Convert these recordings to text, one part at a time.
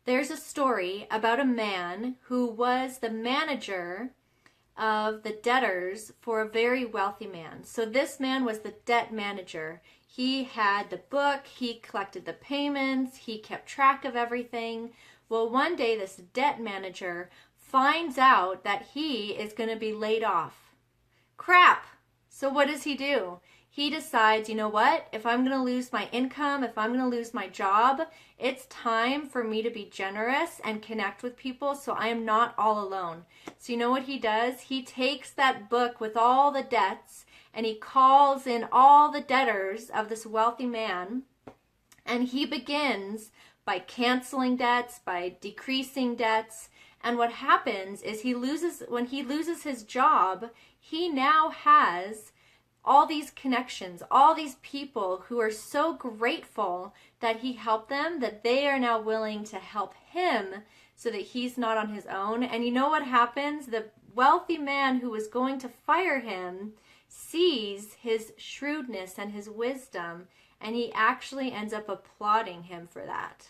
There's a story about a man who was the manager of the debtors for a very wealthy man. So this man was the debt manager. He had the book, he collected the payments, he kept track of everything. Well, one day this debt manager finds out that he is going to be laid off. Crap! So what does he do? He decides, you know what? If I'm going to lose my income, if I'm going to lose my job, it's time for me to be generous and connect with people so I am not all alone. So you know what he does? He takes that book with all the debts and he calls in all the debtors of this wealthy man, and he begins by canceling debts, by decreasing debts. And what happens is when he loses his job, he now has all these connections, all these people who are so grateful that he helped them, that they are now willing to help him so that he's not on his own. And you know what happens? The wealthy man who was going to fire him sees his shrewdness and his wisdom, and he actually ends up applauding him for that.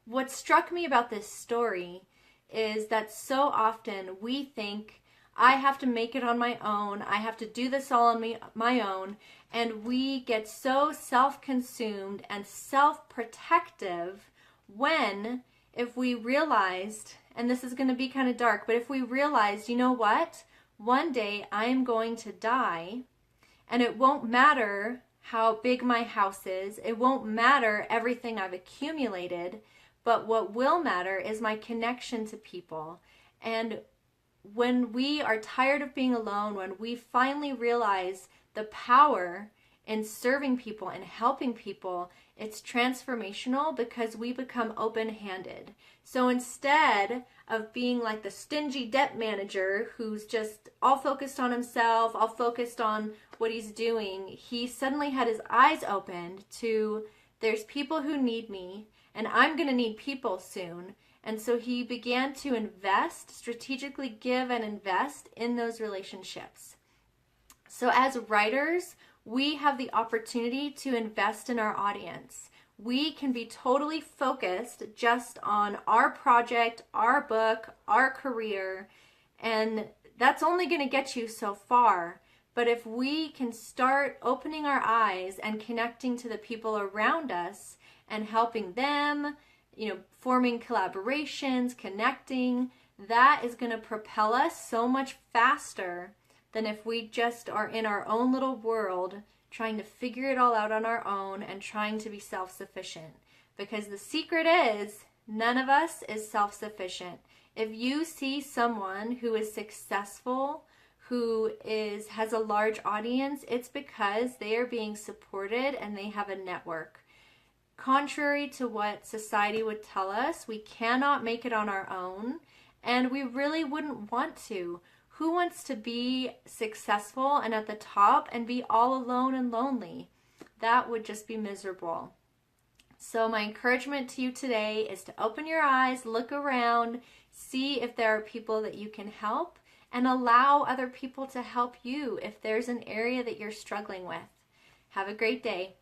What struck me about this story is that so often we think, I have to make it on my own. I have to do this all on my own. And we get so self-consumed and self-protective when, if we realized, and this is going to be kind of dark, but if we realized, you know what? One day I am going to die, and it won't matter how big my house is. It won't matter everything I've accumulated, but what will matter is my connection to people. And when we are tired of being alone, when we finally realize the power in serving people and helping people, it's transformational because we become open-handed. So instead of being like the stingy debt manager who's just all focused on himself, all focused on what he's doing, he suddenly had his eyes opened to, there's people who need me, and I'm going to need people soon. And so he began to invest, strategically give and invest in those relationships. So as writers, we have the opportunity to invest in our audience. We can be totally focused just on our project, our book, our career, and that's only going to get you so far. But if we can start opening our eyes and connecting to the people around us and helping them, forming collaborations, connecting, that is going to propel us so much faster than if we just are in our own little world trying to figure it all out on our own and trying to be self-sufficient. Because the secret is, none of us is self-sufficient. If you see someone who is successful, who has a large audience, it's because they are being supported and they have a network. Contrary to what society would tell us, we cannot make it on our own, and we really wouldn't want to. Who wants to be successful and at the top and be all alone and lonely? That would just be miserable. So my encouragement to you today is to open your eyes, look around, see if there are people that you can help, and allow other people to help you if there's an area that you're struggling with. Have a great day.